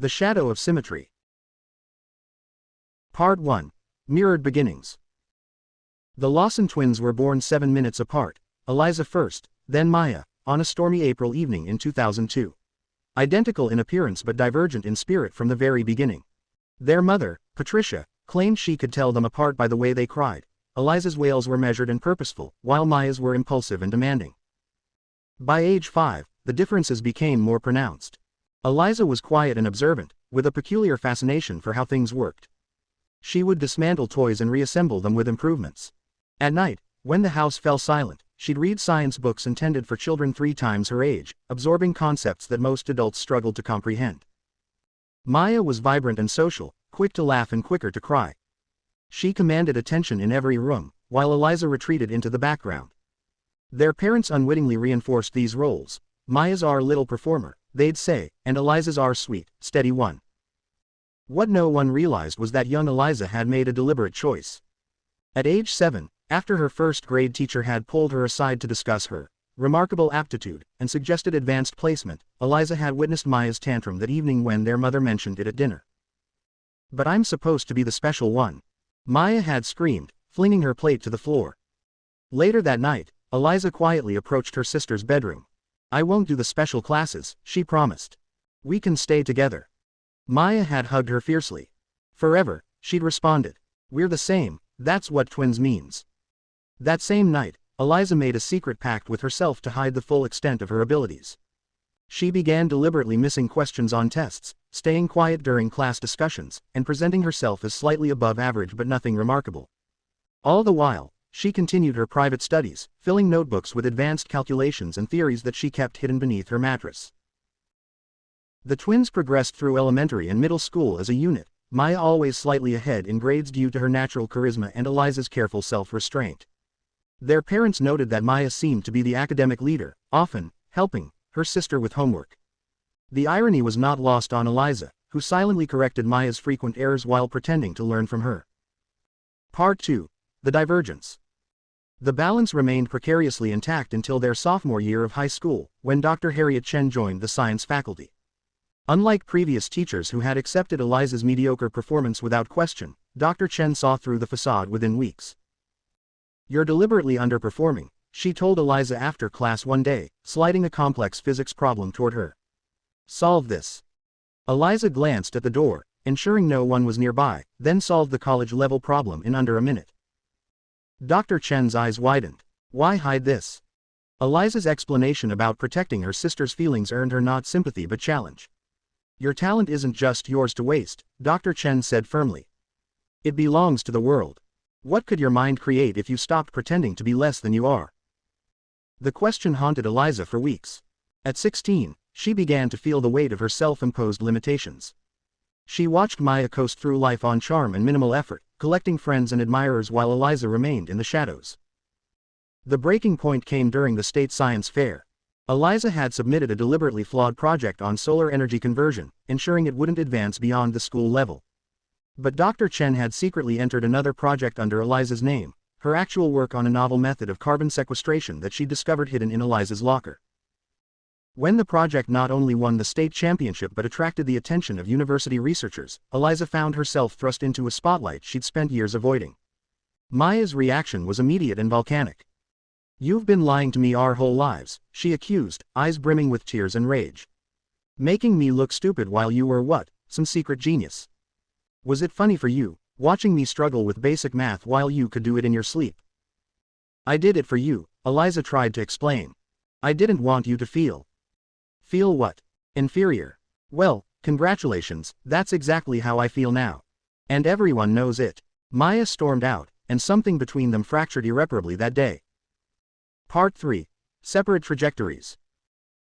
The Shadow of Symmetry. Part 1. Mirrored Beginnings. The Lawson twins were born 7 minutes apart, Eliza first, then Maya, on a stormy April evening in 2002. Identical in appearance but divergent in spirit from the very beginning. Their mother, Patricia, claimed she could tell them apart by the way they cried. Eliza's wails were measured and purposeful, while Maya's were impulsive and demanding. By age 5, the differences became more pronounced. Eliza was quiet and observant, with a peculiar fascination for how things worked. She would dismantle toys and reassemble them with improvements. At night, when the house fell silent, she'd read science books intended for children 3 times her age, absorbing concepts that most adults struggled to comprehend. Maya was vibrant and social, quick to laugh and quicker to cry. She commanded attention in every room, while Eliza retreated into the background. Their parents unwittingly reinforced these roles. Maya's our little performer, they'd say, and Eliza's our sweet, steady one. What no one realized was that young Eliza had made a deliberate choice. At age 7, after her first grade teacher had pulled her aside to discuss her remarkable aptitude and suggested advanced placement, Eliza had witnessed Maya's tantrum that evening when their mother mentioned it at dinner. "But I'm supposed to be the special one," Maya had screamed, flinging her plate to the floor. Later that night, Eliza quietly approached her sister's bedroom. "I won't do the special classes," she promised. "We can stay together." Maya had hugged her fiercely. "Forever," she'd responded. "We're the same, that's what twins means." That same night, Eliza made a secret pact with herself to hide the full extent of her abilities. She began deliberately missing questions on tests, staying quiet during class discussions, and presenting herself as slightly above average but nothing remarkable. All the while, she continued her private studies, filling notebooks with advanced calculations and theories that she kept hidden beneath her mattress. The twins progressed through elementary and middle school as a unit, Maya always slightly ahead in grades due to her natural charisma and Eliza's careful self-restraint. Their parents noted that Maya seemed to be the academic leader, often helping her sister with homework. The irony was not lost on Eliza, who silently corrected Maya's frequent errors while pretending to learn from her. Part 2. The Divergence. The balance remained precariously intact until their sophomore year of high school, when Dr. Harriet Chen joined the science faculty. Unlike previous teachers who had accepted Eliza's mediocre performance without question, Dr. Chen saw through the facade within weeks. "You're deliberately underperforming," she told Eliza after class one day, sliding a complex physics problem toward her. "Solve this." Eliza glanced at the door, ensuring no one was nearby, then solved the college-level problem in under a minute. Dr. Chen's eyes widened. "Why hide this?" Eliza's explanation about protecting her sister's feelings earned her not sympathy but challenge. "Your talent isn't just yours to waste," Dr. Chen said firmly. "It belongs to the world. What could your mind create if you stopped pretending to be less than you are?" The question haunted Eliza for weeks. At 16, she began to feel the weight of her self-imposed limitations. She watched Maya coast through life on charm and minimal effort, collecting friends and admirers while Eliza remained in the shadows. The breaking point came during the state science fair. Eliza had submitted a deliberately flawed project on solar energy conversion, ensuring it wouldn't advance beyond the school level. But Dr. Chen had secretly entered another project under Eliza's name, her actual work on a novel method of carbon sequestration that she discovered hidden in Eliza's locker. When the project not only won the state championship but attracted the attention of university researchers, Eliza found herself thrust into a spotlight she'd spent years avoiding. Maya's reaction was immediate and volcanic. "You've been lying to me our whole lives," she accused, eyes brimming with tears and rage. "Making me look stupid while you were what, some secret genius? Was it funny for you, watching me struggle with basic math while you could do it in your sleep?" "I did it for you," Eliza tried to explain. "I didn't want you to feel." "Feel what? Inferior? Well, congratulations, that's exactly how I feel now. And everyone knows it." Maya stormed out, and something between them fractured irreparably that day. Part 3. Separate Trajectories.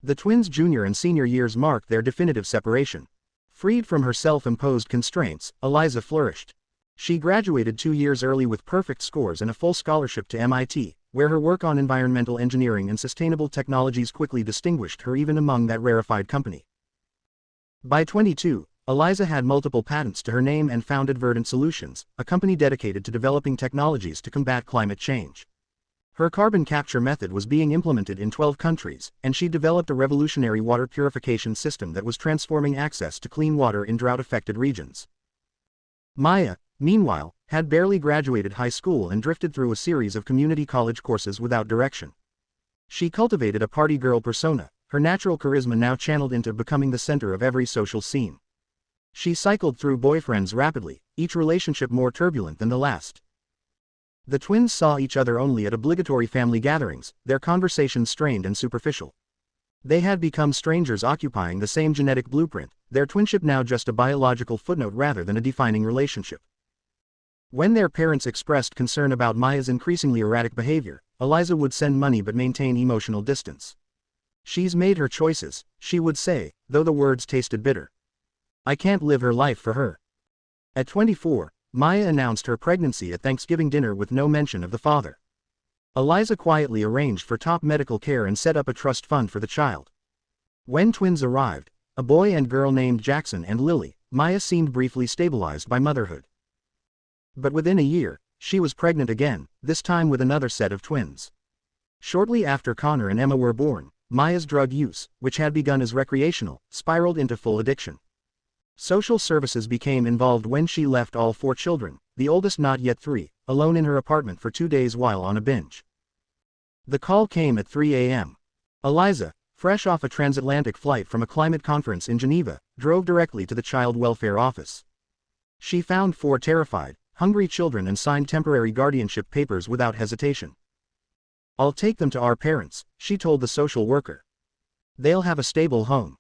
The twins' junior and senior years marked their definitive separation. Freed from her self-imposed constraints, Eliza flourished. She graduated 2 years early with perfect scores and a full scholarship to MIT, where her work on environmental engineering and sustainable technologies quickly distinguished her even among that rarefied company. By 22, Eliza had multiple patents to her name and founded Verdant Solutions, a company dedicated to developing technologies to combat climate change. Her carbon capture method was being implemented in 12 countries, and she developed a revolutionary water purification system that was transforming access to clean water in drought-affected regions. Maya, meanwhile, had barely graduated high school and drifted through a series of community college courses without direction. She cultivated a party girl persona, her natural charisma now channeled into becoming the center of every social scene. She cycled through boyfriends rapidly, each relationship more turbulent than the last. The twins saw each other only at obligatory family gatherings, their conversations strained and superficial. They had become strangers occupying the same genetic blueprint, their twinship now just a biological footnote rather than a defining relationship. When their parents expressed concern about Maya's increasingly erratic behavior, Eliza would send money but maintain emotional distance. "She's made her choices," she would say, though the words tasted bitter. "I can't live her life for her." At 24, Maya announced her pregnancy at Thanksgiving dinner with no mention of the father. Eliza quietly arranged for top medical care and set up a trust fund for the child. When twins arrived, a boy and girl named Jackson and Lily, Maya seemed briefly stabilized by motherhood. But within a year, she was pregnant again, this time with another set of twins. Shortly after Connor and Emma were born, Maya's drug use, which had begun as recreational, spiraled into full addiction. Social services became involved when she left all 4 children, the oldest not yet 3, alone in her apartment for 2 days while on a binge. The call came at 3 a.m. Eliza, fresh off a transatlantic flight from a climate conference in Geneva, drove directly to the child welfare office. She found 4 terrified, hungry children and signed temporary guardianship papers without hesitation. "I'll take them to our parents," she told the social worker. "They'll have a stable home."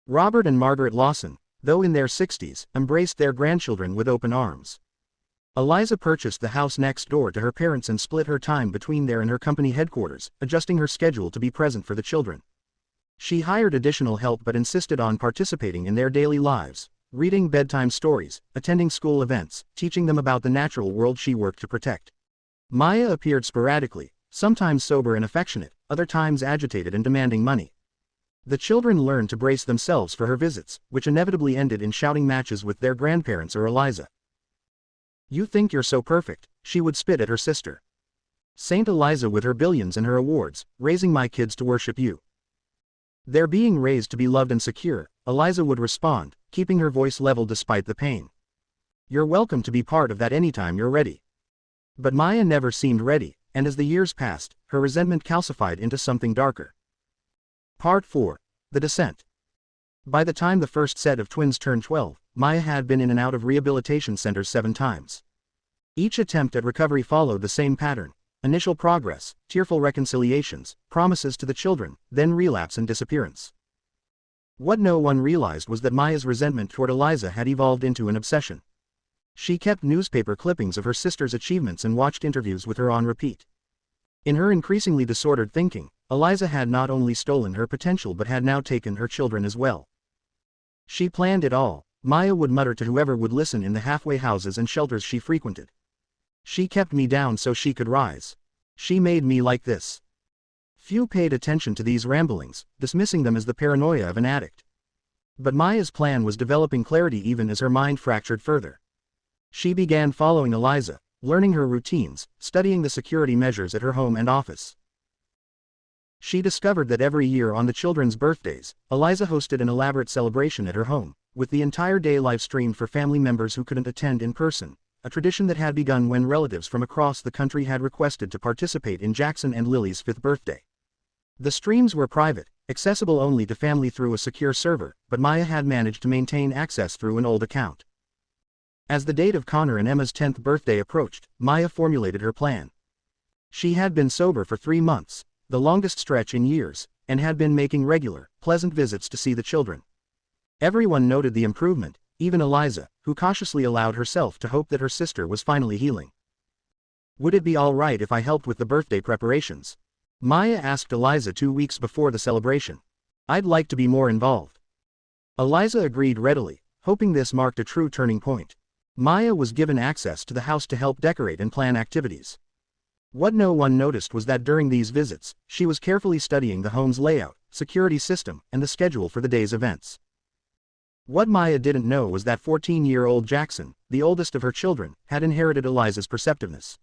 Robert and Margaret Lawson, though in their 60s, embraced their grandchildren with open arms. Eliza purchased the house next door to her parents and split her time between there and her company headquarters, adjusting her schedule to be present for the children. She hired additional help but insisted on participating in their daily lives, reading bedtime stories, attending school events, teaching them about the natural world she worked to protect. Maya appeared sporadically, sometimes sober and affectionate, other times agitated and demanding money. The children learned to brace themselves for her visits, which inevitably ended in shouting matches with their grandparents or Eliza. "You think you're so perfect," she would spit at her sister. "Saint Eliza with her billions and her awards, raising my kids to worship you." "They're being raised to be loved and secure," Eliza would respond, keeping her voice level despite the pain. "You're welcome to be part of that anytime you're ready." But Maya never seemed ready, and as the years passed, her resentment calcified into something darker. Part 4. The Descent. By the time the first set of twins turned 12, Maya had been in and out of rehabilitation centers 7 times. Each attempt at recovery followed the same pattern: initial progress, tearful reconciliations, promises to the children, then relapse and disappearance. What no one realized was that Maya's resentment toward Eliza had evolved into an obsession. She kept newspaper clippings of her sister's achievements and watched interviews with her on repeat. In her increasingly disordered thinking, Eliza had not only stolen her potential but had now taken her children as well. "She planned it all," Maya would mutter to whoever would listen in the halfway houses and shelters she frequented. "She kept me down so she could rise. She made me like this." Few paid attention to these ramblings, dismissing them as the paranoia of an addict. But Maya's plan was developing clarity even as her mind fractured further. She began following Eliza, learning her routines, studying the security measures at her home and office. She discovered that every year on the children's birthdays, Eliza hosted an elaborate celebration at her home, with the entire day live-streamed for family members who couldn't attend in person, a tradition that had begun when relatives from across the country had requested to participate in Jackson and Lily's 5th birthday. The streams were private, accessible only to family through a secure server, but Maya had managed to maintain access through an old account. As the date of Connor and Emma's 10th birthday approached, Maya formulated her plan. She had been sober for 3 months, the longest stretch in years, and had been making regular, pleasant visits to see the children. Everyone noted the improvement, even Eliza, who cautiously allowed herself to hope that her sister was finally healing. "Would it be all right if I helped with the birthday preparations?" Maya asked Eliza 2 weeks before the celebration. "I'd like to be more involved." Eliza agreed readily, hoping this marked a true turning point. Maya was given access to the house to help decorate and plan activities. What no one noticed was that during these visits, she was carefully studying the home's layout, security system, and the schedule for the day's events. What Maya didn't know was that 14-year-old Jackson, the oldest of her children, had inherited Eliza's perceptiveness.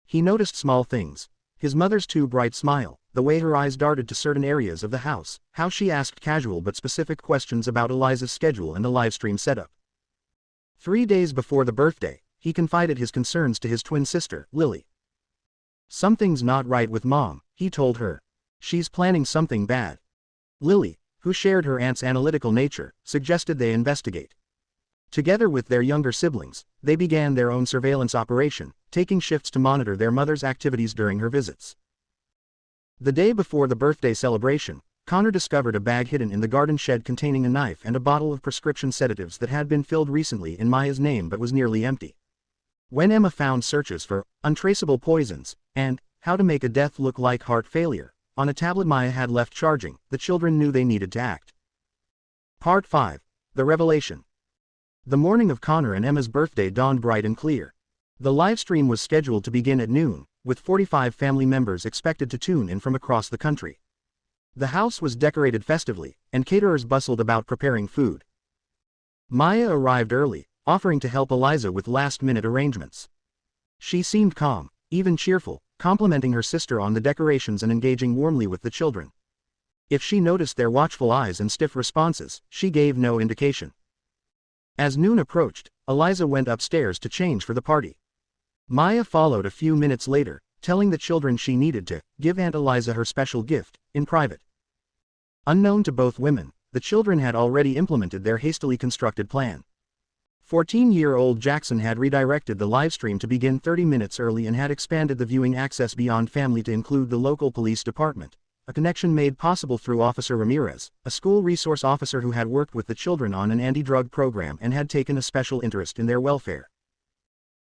He noticed small things: His mother's too bright smile, the way her eyes darted to certain areas of the house, how she asked casual but specific questions about Eliza's schedule and the livestream setup. 3 days before the birthday, he confided his concerns to his twin sister, Lily. "Something's not right with Mom," he told her. "She's planning something bad." Lily, who shared her aunt's analytical nature, suggested they investigate. Together with their younger siblings, they began their own surveillance operation, taking shifts to monitor their mother's activities during her visits. The day before the birthday celebration, Connor discovered a bag hidden in the garden shed containing a knife and a bottle of prescription sedatives that had been filled recently in Maya's name but was nearly empty. When Emma found searches for untraceable poisons and how to make a death look like heart failure on a tablet Maya had left charging, the children knew they needed to act. Part 5. The Revelation. The morning of Connor and Emma's birthday dawned bright and clear. The livestream was scheduled to begin at noon, with 45 family members expected to tune in from across the country. The house was decorated festively, and caterers bustled about preparing food. Maya arrived early, offering to help Eliza with last-minute arrangements. She seemed calm, even cheerful, complimenting her sister on the decorations and engaging warmly with the children. If she noticed their watchful eyes and stiff responses, she gave no indication. As noon approached, Eliza went upstairs to change for the party. Maya followed a few minutes later, telling the children she needed to give Aunt Eliza her special gift, in private. Unknown to both women, the children had already implemented their hastily constructed plan. 14-year-old Jackson had redirected the livestream to begin 30 minutes early and had expanded the viewing access beyond family to include the local police department, a connection made possible through Officer Ramirez, a school resource officer who had worked with the children on an anti-drug program and had taken a special interest in their welfare.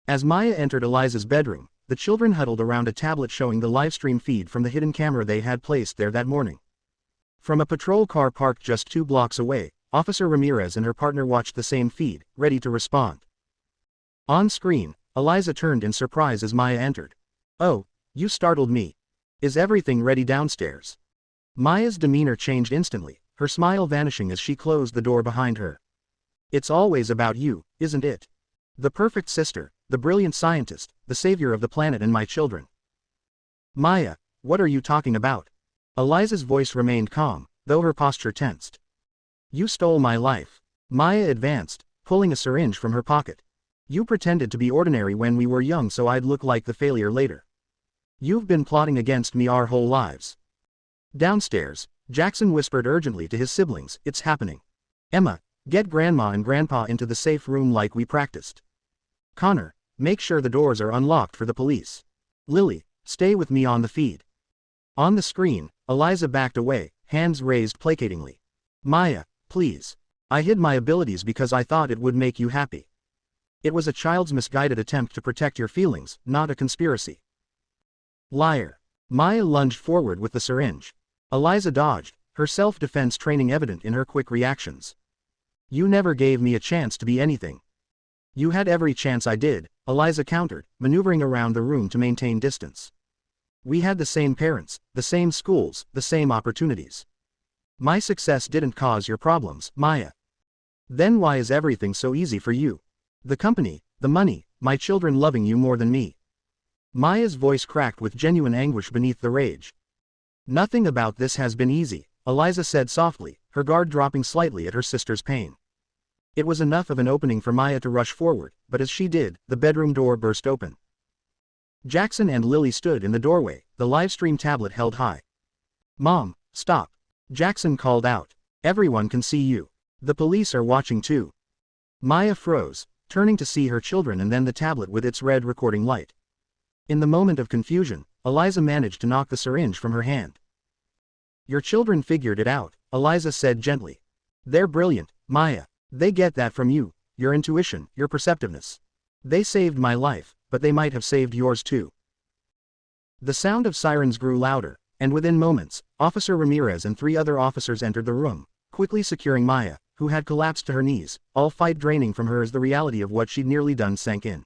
As Maya entered Eliza's bedroom, the children huddled around a tablet showing the livestream feed from the hidden camera they had placed there that morning. From a patrol car parked just 2 blocks away, Officer Ramirez and her partner watched the same feed, ready to respond. On screen, Eliza turned in surprise as Maya entered. "Oh, you startled me. Is everything ready downstairs?" Maya's demeanor changed instantly, her smile vanishing as she closed the door behind her. "It's always about you, isn't it? The perfect sister, the brilliant scientist, the savior of the planet and my children." "Maya, what are you talking about?" Eliza's voice remained calm, though her posture tensed. "You stole my life." Maya advanced, pulling a syringe from her pocket. "You pretended to be ordinary when we were young so I'd look like the failure later. You've been plotting against me our whole lives." Downstairs, Jackson whispered urgently to his siblings, "It's happening. Emma, get Grandma and Grandpa into the safe room like we practiced. Connor, make sure the doors are unlocked for the police. Lily, stay with me on the feed." On the screen, Eliza backed away, hands raised placatingly. "Maya, please. I hid my abilities because I thought it would make you happy. It was a child's misguided attempt to protect your feelings, not a conspiracy." "Liar." Maya lunged forward with the syringe. Eliza dodged, her self-defense training evident in her quick reactions. "You never gave me a chance to be anything." "You had every chance I did," Eliza countered, maneuvering around the room to maintain distance. "We had the same parents, the same schools, the same opportunities. My success didn't cause your problems, Maya. Then why is everything so easy for you? The company, the money, my children loving you more than me." Maya's voice cracked with genuine anguish beneath the rage. "Nothing about this has been easy," Eliza said softly, her guard dropping slightly at her sister's pain. It was enough of an opening for Maya to rush forward, but as she did, the bedroom door burst open. Jackson and Lily stood in the doorway, the livestream tablet held high. "Mom, stop," Jackson called out. "Everyone can see you. The police are watching too." Maya froze, turning to see her children and then the tablet with its red recording light. In the moment of confusion, Eliza managed to knock the syringe from her hand. "Your children figured it out," Eliza said gently. "They're brilliant, Maya. They get that from you, your intuition, your perceptiveness. They saved my life, but they might have saved yours too." The sound of sirens grew louder, and within moments, Officer Ramirez and 3 other officers entered the room, quickly securing Maya, who had collapsed to her knees, all fight draining from her as the reality of what she'd nearly done sank in.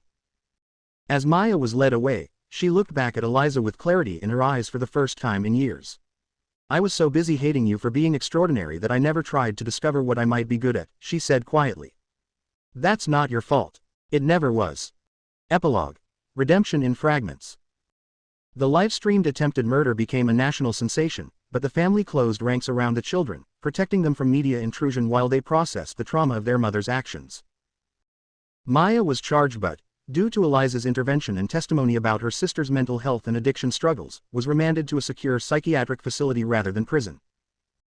As Maya was led away, she looked back at Eliza with clarity in her eyes for the first time in years. "I was so busy hating you for being extraordinary that I never tried to discover what I might be good at," she said quietly. "That's not your fault. It never was." Epilogue. Redemption in fragments. The live-streamed attempted murder became a national sensation, but the family closed ranks around the children, protecting them from media intrusion while they processed the trauma of their mother's actions. Maya was charged but, due to Eliza's intervention and testimony about her sister's mental health and addiction struggles, was remanded to a secure psychiatric facility rather than prison.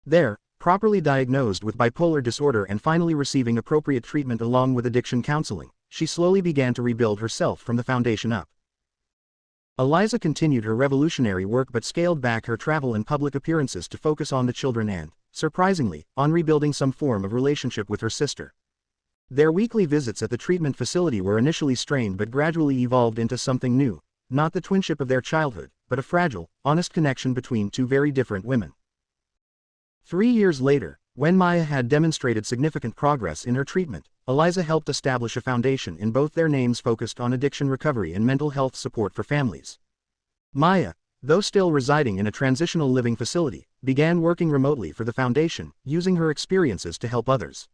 There, properly diagnosed with bipolar disorder and finally receiving appropriate treatment along with addiction counseling, she slowly began to rebuild herself from the foundation up. Eliza continued her revolutionary work but scaled back her travel and public appearances to focus on the children and, surprisingly, on rebuilding some form of relationship with her sister. Their weekly visits at the treatment facility were initially strained but gradually evolved into something new, not the twinship of their childhood, but a fragile, honest connection between two very different women. 3 years later, when Maya had demonstrated significant progress in her treatment, Eliza helped establish a foundation in both their names focused on addiction recovery and mental health support for families. Maya, though still residing in a transitional living facility, began working remotely for the foundation, using her experiences to help others.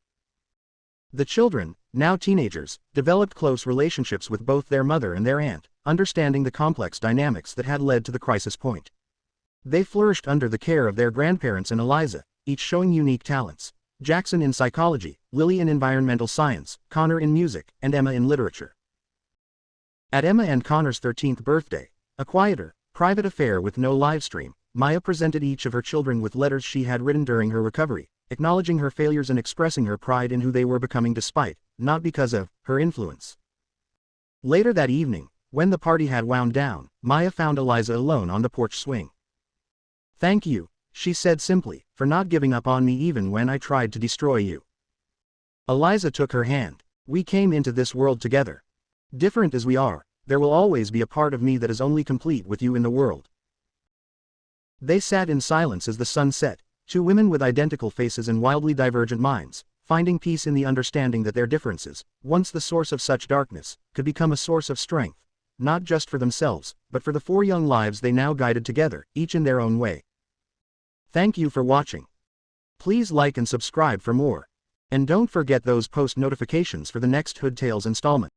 The children, now teenagers, developed close relationships with both their mother and their aunt, understanding the complex dynamics that had led to the crisis point. They flourished under the care of their grandparents and Eliza, each showing unique talents: Jackson in psychology, Lily in environmental science, Connor in music, and Emma in literature. At Emma and Connor's 13th birthday, a quieter, private affair with no livestream, Maya presented each of her children with letters she had written during her recovery, acknowledging her failures and expressing her pride in who they were becoming despite, not because of, her influence. Later that evening, when the party had wound down, Maya found Eliza alone on the porch swing. "Thank you," she said simply, "for not giving up on me even when I tried to destroy you." Eliza took her hand. "We came into this world together. Different as we are, there will always be a part of me that is only complete with you in the world." They sat in silence as the sun set, two women with identical faces and wildly divergent minds, finding peace in the understanding that their differences, once the source of such darkness, could become a source of strength, not just for themselves, but for the 4 young lives they now guided together, each in their own way. Thank you for watching. Please like and subscribe for more. And don't forget those post notifications for the next Hood Tales installment.